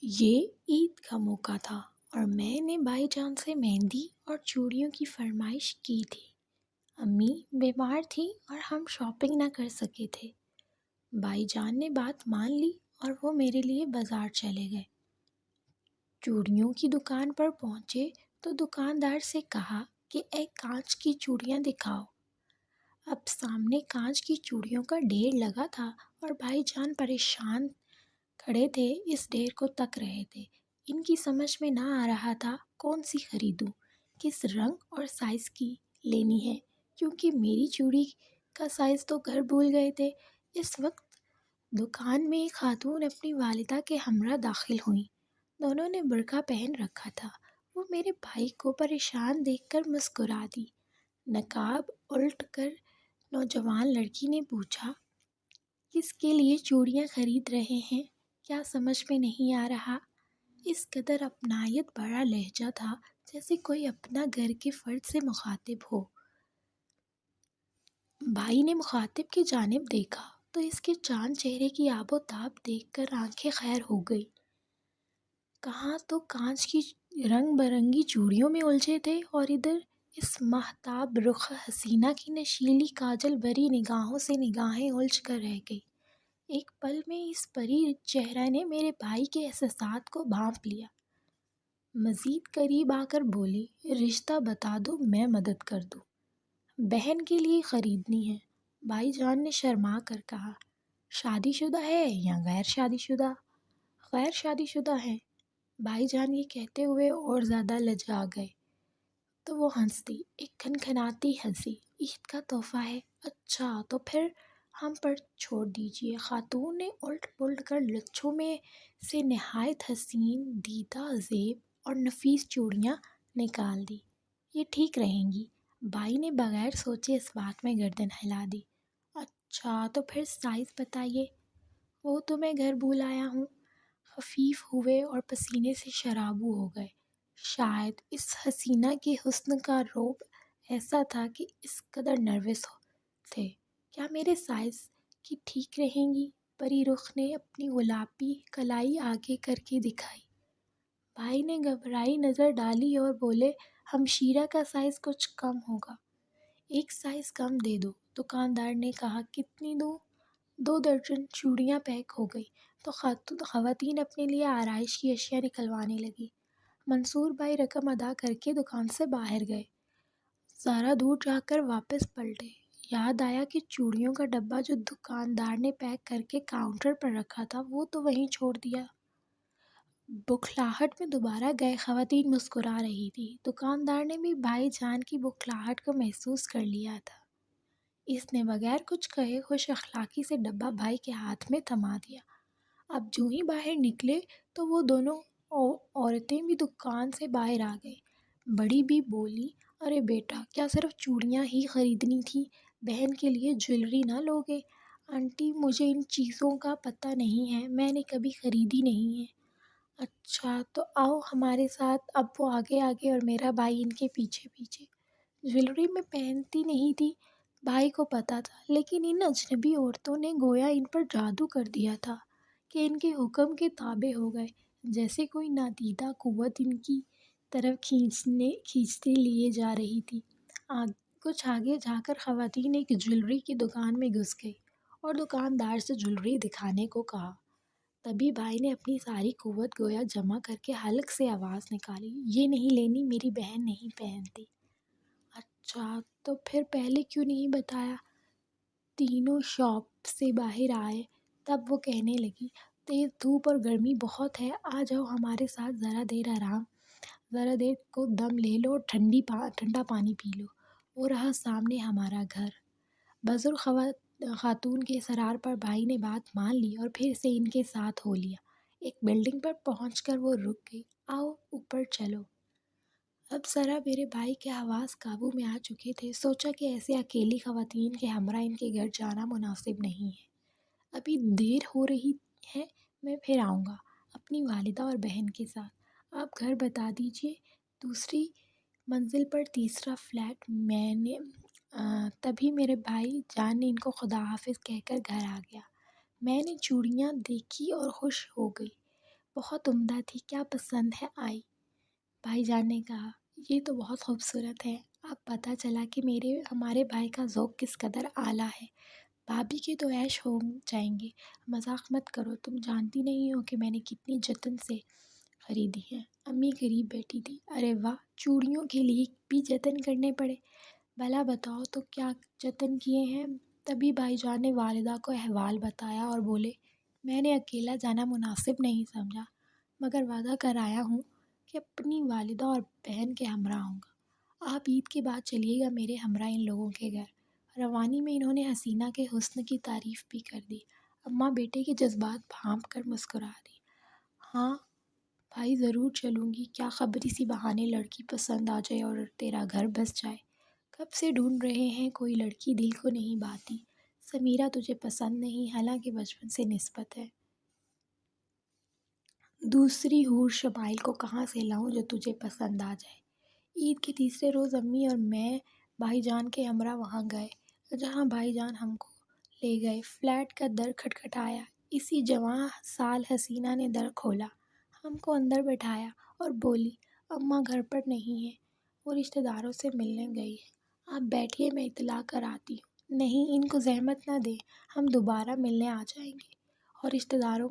یہ عید کا موقع تھا اور میں نے بھائی جان سے مہندی اور چوڑیوں کی فرمائش کی تھی۔ امی بیمار تھیں اور ہم شاپنگ نہ کر سکے تھے۔ بھائی جان نے بات مان لی اور وہ میرے لیے بازار چلے گئے۔ چوڑیوں کی دکان پر پہنچے تو دکاندار سے کہا کہ ایک کانچ کی چوڑیاں دکھاؤ۔ اب سامنے کانچ کی چوڑیوں کا ڈھیر لگا تھا اور بھائی جان پریشان کھڑے تھے، اس ڈھیر کو تک رہے تھے۔ ان کی سمجھ میں نہ آ رہا تھا کون سی خریدوں، کس رنگ اور سائز کی لینی ہے، کیونکہ میری چوڑی کا سائز تو گھر بھول گئے تھے۔ اس وقت دکان میں ایک خاتون اپنی والدہ کے ہمراہ داخل ہوئیں۔ دونوں نے برقع پہن رکھا تھا۔ وہ میرے بھائی کو پریشان دیکھ کر مسکرا دی۔ نقاب الٹ کر نوجوان لڑکی نے پوچھا، کس کے لیے چوڑیاں خرید رہے ہیں؟ کیا سمجھ میں نہیں آ رہا؟ اس قدر اپنائیت بھرا لہجہ تھا جیسے کوئی اپنا گھر کے فرد سے مخاطب ہو۔ بھائی نے مخاطب کی جانب دیکھا تو اس کے چاند چہرے کی آب و تاب دیکھ کر آنکھیں خیر ہو گئی۔ کہاں تو کانچ کی رنگ برنگی چوڑیوں میں الجھے تھے اور ادھر اس ماہتاب رخ حسینہ کی نشیلی کاجل بھری نگاہوں سے نگاہیں الجھ کر رہ گئی۔ ایک پل میں اس پری چہرہ نے میرے بھائی کے احساسات کو بھانپ لیا۔ مزید قریب آ کر بولی، رشتہ بتا دو، میں مدد کر دوں۔ بہن کے لیے خریدنی ہے۔ بھائی جان نے شرما کر کہا، شادی شدہ ہے یا غیر شادی شدہ؟ غیر شادی شدہ ہے۔ بھائی جان یہ کہتے ہوئے اور زیادہ لجا گئے تو وہ ہنس دی، ایک کھنکھناتی ہنسی۔ عید کا تحفہ ہے؟ اچھا تو پھر ہم پر چھوڑ دیجیے۔ خاتون نے الٹ پلٹ کر لچھوں میں سے نہایت حسین، دیدہ زیب اور نفیس چوڑیاں نکال دی۔ یہ ٹھیک رہیں گی۔ بھائی نے بغیر سوچے اس بات میں گردن ہلا دی۔ اچھا تو پھر سائز بتائیے۔ وہ تو میں گھر بھول آیا ہوں۔ خفیف ہوئے اور پسینے سے شرابو ہو گئے۔ شاید اس حسینہ کے حسن کا رعب ایسا تھا کہ اس قدر نروس تھے۔ کیا میرے سائز کی ٹھیک رہیں گی؟ پری رخ نے اپنی گلابی کلائی آگے کر کے دکھائی۔ بھائی نے گھبرائی نظر ڈالی اور بولے، ہمشیرہ کا سائز کچھ کم ہوگا۔ ایک سائز کم دے دو۔ دکاندار نے کہا، کتنی دوں؟ 2 درجن چوڑیاں پیک ہو گئی تو خواتین اپنے لیے آرائش کی اشیاء نکلوانے لگی۔ منصور بھائی رقم ادا کر کے دکان سے باہر گئے۔ ذرا دور جا کر واپس پلٹے۔ یاد آیا کہ چوڑیوں کا ڈبہ جو دکاندار نے پیک کر کے کاؤنٹر پر رکھا تھا وہ تو وہیں چھوڑ دیا۔ بکھلاہٹ میں دوبارہ گئے۔ خواتین مسکرا رہی تھی۔ دکاندار نے بھی بھائی جان کی بکھلاہٹ کو محسوس کر لیا تھا۔ اس نے بغیر کچھ کہے خوش اخلاقی سے ڈبہ بھائی کے ہاتھ میں تھما دیا۔ اب جو ہی باہر نکلے تو وہ دونوں عورتیں بھی دکان سے باہر آ گئی۔ بڑی بھی بولی، ارے بیٹا، کیا صرف چوڑیاں ہی خریدنی تھی؟ بہن کے لیے جویلری نہ لوگے؟ آنٹی، مجھے ان چیزوں کا پتہ نہیں ہے، میں نے کبھی خریدی نہیں ہے۔ اچھا تو آؤ ہمارے ساتھ۔ اب وہ آگے آگے اور میرا بھائی ان کے پیچھے پیچھے۔ جویلری میں پہنتی نہیں تھی، بھائی کو پتہ تھا، لیکن ان اجنبی عورتوں نے گویا ان پر جادو کر دیا تھا کہ ان کے حکم کے تابع ہو گئے، جیسے کوئی نادیدہ قوت ان کی طرف کھینچتے لیے جا رہی تھی۔ کچھ آگے جا کر خواتین ایک جویلری کی دکان میں گھس گئی اور دکاندار سے جویلری دکھانے کو کہا۔ تبھی بھائی نے اپنی ساری قوت گویا جمع کر کے حلق سے آواز نکالی، یہ نہیں لینی، میری بہن نہیں پہنتی۔ اچھا تو پھر پہلے کیوں نہیں بتایا؟ تینوں شاپ سے باہر آئے تب وہ کہنے لگی، تیز دھوپ اور گرمی بہت ہے، آ جاؤ ہمارے ساتھ، ذرا دیر کو دم لے لو اور ٹھنڈا پانی پی لو، وہ رہا سامنے ہمارا گھر۔ بزرگ خاتون کے اصرار پر بھائی نے بات مان لی اور پھر سے ان کے ساتھ ہو لیا۔ ایک بلڈنگ پر پہنچ کر وہ رک گئی، آؤ اوپر چلو۔ اب ذرا میرے بھائی کے حواس قابو میں آ چکے تھے۔ سوچا کہ ایسے اکیلی خواتین کے ہمراہ ان کے گھر جانا مناسب نہیں ہے۔ ابھی دیر ہو رہی ہے، میں پھر آؤں گا اپنی والدہ اور بہن کے ساتھ۔ آپ گھر بتا دیجیے، دوسری منزل پر تیسرا فلیٹ۔ تبھی میرے بھائی جان نے ان کو خدا حافظ کہہ کر گھر آ گیا۔ میں نے چوڑیاں دیکھی اور خوش ہو گئی۔ بہت عمدہ تھی، کیا پسند ہے آئی؟ بھائی جان نے کہا، یہ تو بہت خوبصورت ہے۔ اب پتہ چلا کہ ہمارے بھائی کا ذوق کس قدر اعلیٰ ہے۔ بھابھی کے تو عیش ہو جائیں گے۔ مذاق مت کرو، تم جانتی نہیں ہو کہ میں نے کتنی جتن سے خریدی ہے۔ امی قریب بیٹھی تھی۔ ارے واہ، چوڑیوں کے لیے بھی جتن کرنے پڑے؟ بھلا بتاؤ تو کیا جتن کیے ہیں؟ تبھی بھائی جان نے والدہ کو احوال بتایا اور بولے، میں نے اکیلا جانا مناسب نہیں سمجھا، مگر وعدہ کر آیا ہوں کہ اپنی والدہ اور بہن کے ہمراہ ہوں گا۔ آپ عید کے بعد چلیے گا میرے ہمراہ ان لوگوں کے گھر۔ روانی میں انہوں نے حسینہ کے حسن کی تعریف بھی کر دی۔ اماں بیٹے کے جذبات بھانپ کر مسکرا دی۔ ہاں بھائی، ضرور چلوں گی، کیا خبر اسی بہانے لڑکی پسند آ جائے اور تیرا گھر بس جائے۔ کب سے ڈھونڈ رہے ہیں، کوئی لڑکی دل کو نہیں بھاتی۔ سمیرہ تجھے پسند نہیں، حالانکہ بچپن سے نسبت ہے۔ دوسری حور شمائل کو کہاں سے لاؤں جو تجھے پسند آ جائے؟ عید کے تیسرے روز امی اور میں بھائی جان کے ہمراہ وہاں گئے جہاں بھائی جان ہم کو لے گئے۔ فلیٹ کا در کھٹکھٹایا۔ اسی جواں سال حسینہ نے در کھولا، ہم کو اندر بٹھایا اور بولی، اماں گھر پر نہیں ہیں، وہ رشتہ داروں سے ملنے گئی ہیں، آپ بیٹھیے، میں اطلاع کر آتی ہوں۔ نہیں، ان کو زحمت نہ دیں، ہم دوبارہ ملنے آ جائیں گے، اور رشتہ داروں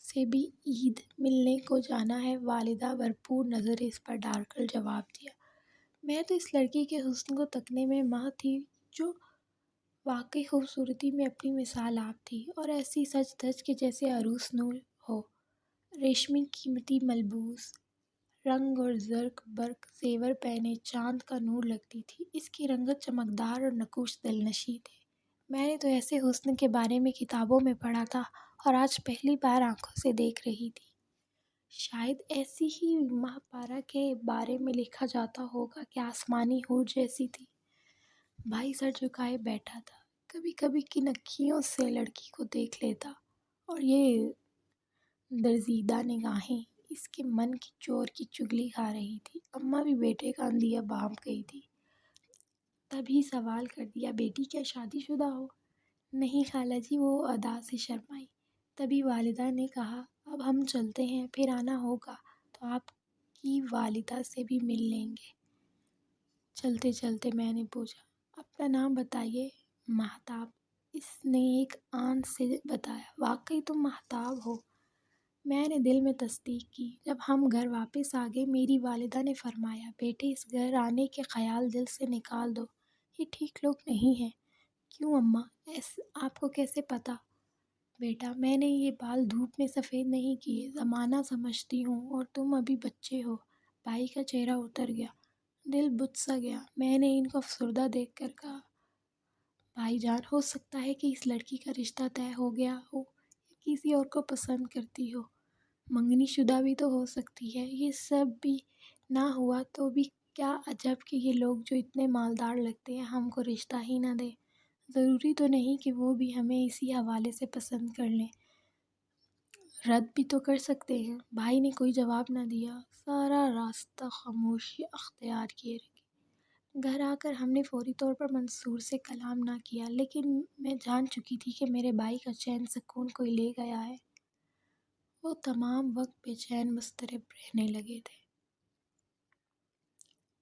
سے بھی عید ملنے کو جانا ہے، والدہ بھرپور نظریں اس پر ڈال کر جواب دیا۔ میں تو اس لڑکی کے حسن کو تکنے میں ماہ تھی، جو واقعی خوبصورتی میں اپنی مثال آپ تھی، اور ایسی سج دھج کے جیسے عروس نور ہو، ریشمی قیمتی ملبوس، رنگ اور زرق برق زیور پہنے چاند کا نور لگتی تھی۔ اس کی رنگت چمکدار اور نقوش دلنشیں تھے۔ میں نے تو ایسے حسن کے بارے میں کتابوں میں پڑھا تھا، اور آج پہلی بار آنکھوں سے دیکھ رہی تھی۔ شاید ایسی ہی ماہ پارہ کے بارے میں لکھا جاتا ہوگا کہ آسمانی حور جیسی تھی۔ بھائی سر جھکائے بیٹھا تھا، کبھی کبھی کن اکھیوں سے لڑکی کو دیکھ لیتا، اور یہ درزیدہ نگاہیں اس کے من کی چور کی چگلی کھا رہی تھی۔ اماں بھی بیٹے کا اندیہ بھانپ گئی تھی۔ تبھی سوال کر دیا، بیٹی کیا شادی شدہ ہو؟ نہیں خالہ جی، وہ ادا سے شرمائی۔ تبھی والدہ نے کہا، اب ہم چلتے ہیں، پھر آنا ہوگا تو آپ کی والدہ سے بھی مل لیں گے۔ چلتے چلتے میں نے پوچھا، اپنا نام بتائیے۔ مہتاب، اس نے ایک آن سے بتایا۔ واقعی تم مہتاب ہو؟ میں نے دل میں تصدیق کی۔ جب ہم گھر واپس آ گئے، میری والدہ نے فرمایا، بیٹے اس گھر آنے کے خیال دل سے نکال دو، یہ ٹھیک لوگ نہیں ہیں۔ کیوں اماں، آپ کو کیسے پتہ؟ بیٹا، میں نے یہ بال دھوپ میں سفید نہیں کیے، زمانہ سمجھتی ہوں، اور تم ابھی بچے ہو۔ بھائی کا چہرہ اتر گیا، دل بجھ سا گیا۔ میں نے ان کو افسردہ دیکھ کر کہا، بھائی جان، ہو سکتا ہے کہ اس لڑکی کا رشتہ طے ہو گیا ہو، یا کسی اور کو پسند کرتی ہو، منگنی شدہ بھی تو ہو سکتی ہے۔ یہ سب بھی نہ ہوا تو بھی کیا عجب کہ یہ لوگ جو اتنے مالدار لگتے ہیں ہم کو رشتہ ہی نہ دیں۔ ضروری تو نہیں کہ وہ بھی ہمیں اسی حوالے سے پسند کر لیں، رد بھی تو کر سکتے ہیں۔ بھائی نے کوئی جواب نہ دیا، سارا راستہ خاموشی اختیار کیے رکھی۔ گھر آ کر ہم نے فوری طور پر منصور سے کلام نہ کیا، لیکن میں جان چکی تھی کہ میرے بھائی کا چین سکون کوئی لے گیا ہے۔ وہ تمام وقت بے چین مضطرب رہنے لگے تھے۔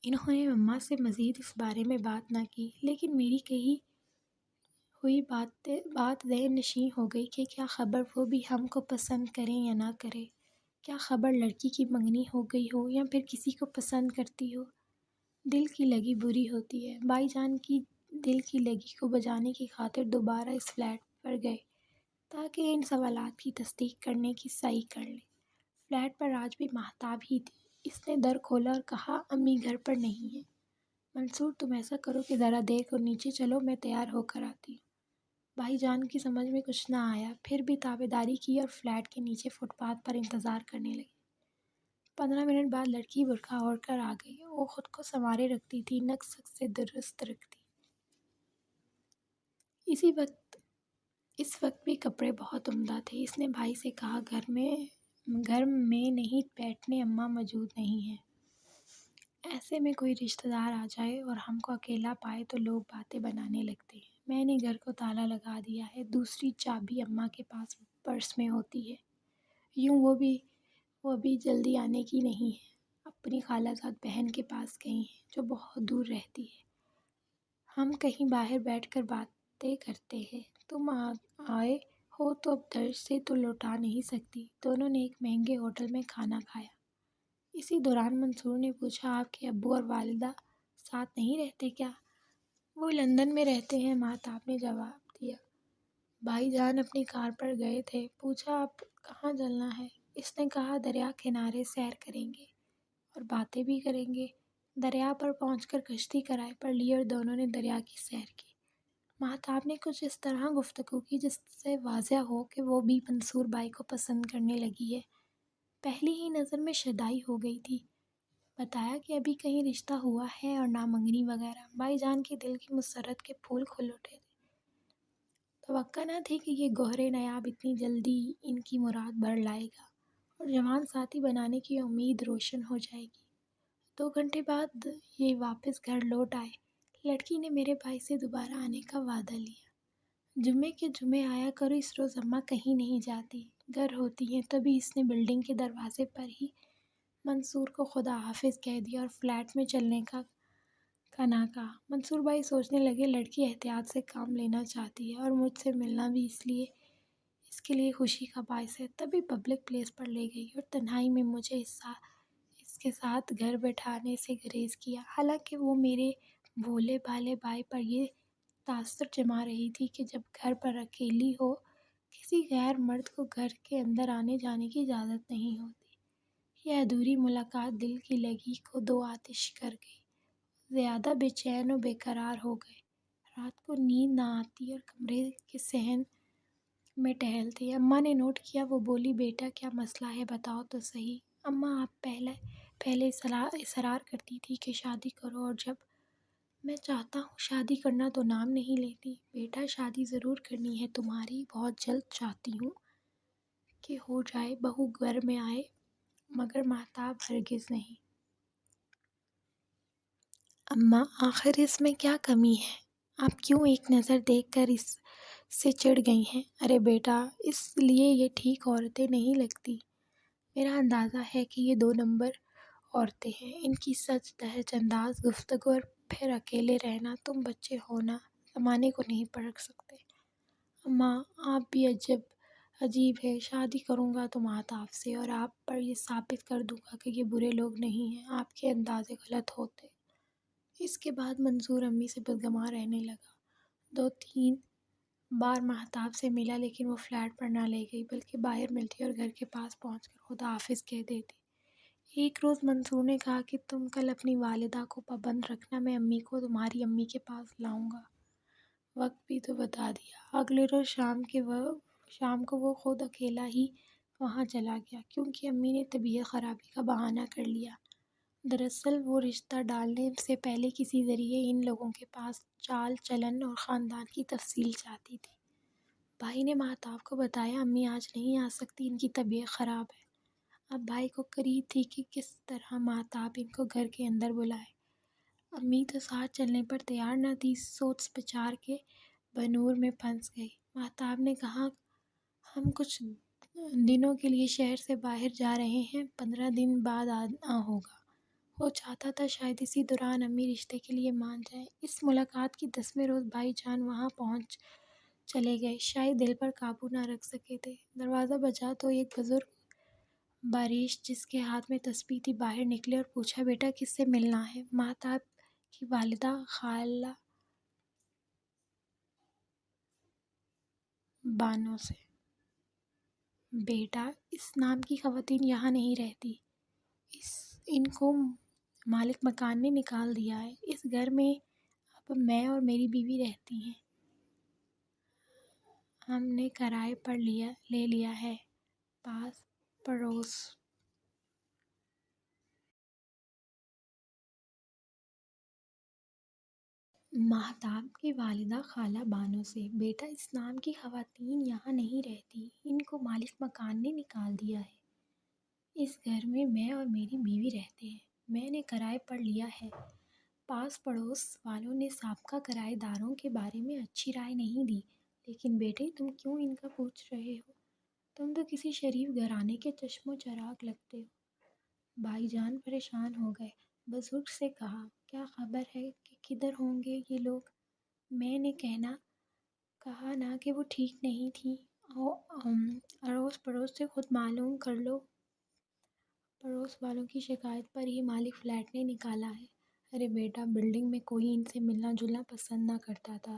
انہوں نے اماں سے مزید اس بارے میں بات نہ کی، لیکن میری کہی ہوئی بات ذہن نشین ہو گئی کہ کیا خبر وہ بھی ہم کو پسند کریں یا نہ کریں، کیا خبر لڑکی کی منگنی ہو گئی ہو یا پھر کسی کو پسند کرتی ہو۔ دل کی لگی بری ہوتی ہے۔ بھائی جان کی دل کی لگی کو بجانے کی خاطر دوبارہ اس فلیٹ پر گئے تاکہ ان سوالات کی تصدیق کرنے کی سعی کر لیں۔ فلیٹ پر آج بھی مہتاب ہی تھی۔ اس نے در کھولا اور کہا، امی گھر پر نہیں ہیں۔ منصور، تم ایسا کرو کہ ذرا دیر کو نیچے چلو، میں تیار ہو کر آتی ہوں۔ بھائی جان کی سمجھ میں کچھ نہ آیا، پھر بھی تابعداری کی اور فلیٹ کے نیچے فٹ پاتھ پر انتظار کرنے لگے۔ 15 منٹ بعد لڑکی برقع اوڑھ کر آ گئی۔ وہ خود کو سنوارے رکھتی تھی، نک سک سے درست رکھتی۔ اس وقت بھی کپڑے بہت عمدہ تھے۔ اس نے بھائی سے کہا، گھر میں نہیں بیٹھنے، اماں موجود نہیں ہیں۔ ایسے میں کوئی رشتہ دار آ جائے اور ہم کو اکیلا پائے تو لوگ باتیں بنانے لگتے ہیں۔ میں نے گھر کو تالا لگا دیا ہے، دوسری چابی اماں کے پاس پرس میں ہوتی ہے۔ یوں وہ بھی وہ ابھی جلدی آنے کی نہیں ہے، اپنی خالہ زاد بہن کے پاس گئی ہیں جو بہت دور رہتی ہے۔ ہم کہیں باہر بیٹھ کر باتیں کرتے ہیں، تم آئے ہو تو اب درد سے تو لوٹا نہیں سکتی۔ دونوں نے ایک مہنگے ہوٹل میں کھانا کھایا۔ اسی دوران منصور نے پوچھا، آپ کے ابو اور والدہ ساتھ نہیں رہتے کیا؟ وہ لندن میں رہتے ہیں، ماہتاب نے جواب دیا۔ بھائی جان اپنی کار پر گئے تھے۔ پوچھا، آپ کہاں چلنا ہے؟ اس نے کہا، دریا کنارے سیر کریں گے اور باتیں بھی کریں گے۔ دریا پر پہنچ کر کشتی کرائے پر لی اور دونوں نے دریا کی سیر کی۔ ماہتاب نے کچھ اس طرح گفتگو کی جس سے واضح ہو کہ وہ بھی منصور بھائی کو پسند کرنے لگی ہے۔ پہلی ہی نظر میں شدائی ہو گئی تھی۔ بتایا کہ ابھی کہیں رشتہ ہوا ہے اور نامنگنی وغیرہ۔ بھائی جان کے دل کی مسرت کے پھول کھل اٹھے تھے۔ توقع نہ تھی کہ یہ گوہر نایاب اتنی جلدی ان کی مراد بڑھ لائے گا اور جوان ساتھی بنانے کی امید روشن ہو جائے گی۔ 2 گھنٹے بعد یہ واپس گھر لوٹ آئے۔ لڑکی نے میرے بھائی سے دوبارہ آنے کا وعدہ لیا۔ جمعے کے جمعے آیا کرو، اس روز اماں کہیں نہیں جاتی، گھر ہوتی ہیں۔ تبھی اس نے بلڈنگ کے دروازے پر ہی منصور کو خدا حافظ کہہ دیا اور فلیٹ میں چلنے کا نہ کہا۔ منصور بھائی سوچنے لگے، لڑکی احتیاط سے کام لینا چاہتی ہے اور مجھ سے ملنا بھی اس کے لیے خوشی کا باعث ہے۔ تبھی پبلک پلیس پر لے گئی اور تنہائی میں مجھے اس کے ساتھ گھر بٹھانے سے گریز کیا۔ حالانکہ وہ میرے بھولے بھالے بھائی پر یہ تاثر جما رہی تھی کہ جب گھر پر اکیلی ہو کسی غیر مرد کو گھر کے اندر آنے جانے کی اجازت نہیں ہوتی۔ یہ ادھوری ملاقات دل کی لگی کو 2 آتش کر گئی۔ زیادہ بے چین و بے قرار ہو گئے۔ رات کو نیند نہ آتی اور کمرے کے صحن میں ٹہلتے۔ اماں نے نوٹ کیا۔ وہ بولی، بیٹا کیا مسئلہ ہے بتاؤ تو صحیح۔ اماں، آپ پہلے اصرار کرتی تھی کہ شادی کرو اور جب میں چاہتا ہوں شادی کرنا تو نام نہیں لیتی۔ بیٹا شادی ضرور کرنی ہے تمہاری، بہت جلد چاہتی ہوں کہ ہو جائے، بہو گھر میں آئے، مگر ماہتاب ہرگز نہیں۔ اماں، آخر اس میں کیا کمی ہے؟ آپ کیوں ایک نظر دیکھ کر اس سے چڑ گئی ہیں؟ ارے بیٹا، اس لیے یہ ٹھیک عورتیں نہیں لگتی۔ میرا اندازہ ہے کہ یہ 2 نمبر عورتیں ہیں۔ ان کی سچ دہج انداز گفتگو اور پھر اکیلے رہنا۔ تم بچے ہو نا، زمانے کو نہیں پرکھ سکتے۔ اماں، آپ بھی عجیب ہے۔ شادی کروں گا تو ماہتاب سے اور آپ پر یہ ثابت کر دوں گا کہ یہ برے لوگ نہیں ہیں، آپ کے اندازے غلط ہوتے۔ اس کے بعد منصور امی سے بدگمان رہنے لگا۔ 2-3 بار ماہتاب سے ملا لیکن وہ فلیٹ پر نہ لے گئی بلکہ باہر ملتی اور گھر کے پاس پہنچ کر خدا حافظ کہہ دیتی۔ ایک روز منصور نے کہا کہ تم کل اپنی والدہ کو پابند رکھنا، میں امی کو تمہاری امی کے پاس لاؤں گا۔ وقت بھی تو بتا دیا۔ اگلے روز شام کو وہ خود اکیلا ہی وہاں چلا گیا کیونکہ امی نے طبیعت خرابی کا بہانہ کر لیا۔ دراصل وہ رشتہ ڈالنے سے پہلے کسی ذریعے ان لوگوں کے پاس چال چلن اور خاندان کی تفصیل چاہتی تھی۔ بھائی نے ماہتاب کو بتایا، امی آج نہیں آ سکتی، ان کی طبیعت خراب ہے۔ اب بھائی کو قریب تھی کہ کس طرح ماہتاب ان کو گھر کے اندر بلائے۔ امی تو ساتھ چلنے پر تیار نہ تھی، سوچ بچار کے بنور میں پھنس گئی۔ ماہتاب نے کہا، ہم کچھ دنوں کے لیے شہر سے باہر جا رہے ہیں، 15 دن بعد آنا ہوگا۔ وہ چاہتا تھا شاید اسی دوران امی رشتے کے لیے مان جائیں۔ اس ملاقات کی 10ویں روز بھائی جان وہاں پہنچ چلے گئے، شاید دل پر قابو نہ رکھ سکے تھے۔ دروازہ بجا تو ایک بزرگ باریش جس کے ہاتھ میں تسبیح تھی باہر نکلے اور پوچھا، بیٹا کس سے ملنا ہے؟ ماہتاب کی والدہ خالہ بانو سے۔ بیٹا، اس نام کی خواتین یہاں نہیں رہتی، ان کو مالک مکان نے نکال دیا ہے۔ اس گھر میں اب میں اور میری بیوی رہتی ہیں، ہم نے کرائے پر لے لیا ہے۔ پاس پڑوس ماہتاب کی والدہ خالہ بانو سے۔ بیٹا، اس نام کی خواتین یہاں نہیں رہتی، ان کو مالک مکان نے نکال دیا ہے۔ اس گھر میں میں اور میری بیوی رہتے ہیں، میں نے کرائے پر لیا ہے۔ پاس پڑوس والوں نے سابقہ کرایہ داروں کے بارے میں اچھی رائے نہیں دی، لیکن بیٹے تم کیوں ان کا پوچھ رہے ہو؟ تم تو کسی شریف گھرانے کے چشم و چراغ لگتے ہو۔ بھائی جان پریشان ہو گئے۔ بزرگ سے کہا، کیا خبر ہے کہ کدھر ہوں گے یہ لوگ؟ میں نے کہا نا کہ وہ ٹھیک نہیں تھی۔ اڑوس پڑوس سے خود معلوم کر لو۔ پڑوس والوں کی شکایت پر ہی مالک فلیٹ نے نکالا ہے۔ ارے بیٹا، بلڈنگ میں کوئی ان سے ملنا جلنا پسند نہ کرتا تھا۔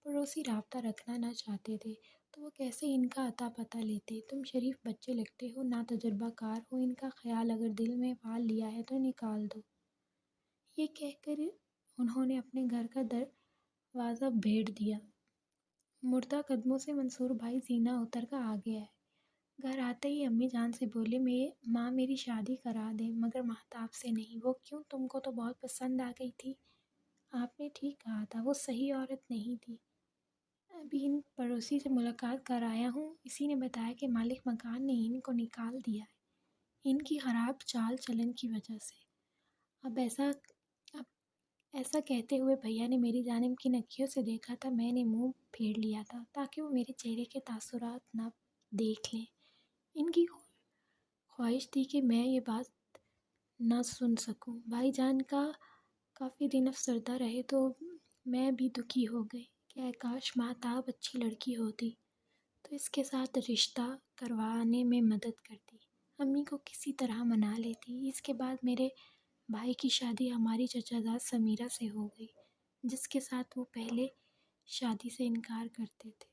پڑوسی رابطہ رکھنا نہ چاہتے تھے تو وہ کیسے ان کا اتا پتہ لیتے؟ تم شریف بچے لگتے ہو، نا تجربہ کار ہو، ان کا خیال اگر دل میں پال لیا ہے تو نکال دو۔ یہ کہہ کر انہوں نے اپنے گھر کا دروازہ بھیڑ دیا۔ مردہ قدموں سے منصور بھائی زینہ اتر کر آ گیا ہے۔ گھر آتے ہی امی جان سے بولے، ماں میری شادی کرا دیں، مگر مہتاب سے نہیں۔ وہ کیوں؟ تم کو تو بہت پسند آ گئی تھی۔ آپ نے ٹھیک کہا تھا، وہ صحیح عورت نہیں تھی۔ ابھی ان پڑوسی سے ملاقات کر آیا ہوں، اسی نے بتایا کہ مالک مکان نے ان کو نکال دیا ہے، ان کی خراب چال چلن کی وجہ سے۔ اب ایسا کہتے ہوئے بھیا نے میری جانب کن اکھیوں سے دیکھا تھا، میں نے منہ پھیر لیا تھا تاکہ وہ میرے چہرے کے تاثرات نہ دیکھ لیں۔ ان کی خواہش تھی کہ میں یہ بات نہ سن سکوں۔ بھائی جان کا کافی دن افسردہ رہے تو میں بھی دکھی ہو گئی کہ کاش مہتاب اچھی لڑکی ہوتی تو اس کے ساتھ رشتہ کروانے میں مدد کرتی، امی کو کسی طرح منا لیتی۔ اس کے بعد میرے بھائی کی شادی ہماری چچا زاد سمیرہ سے ہو گئی، جس کے ساتھ وہ پہلے شادی سے انکار کرتے تھے۔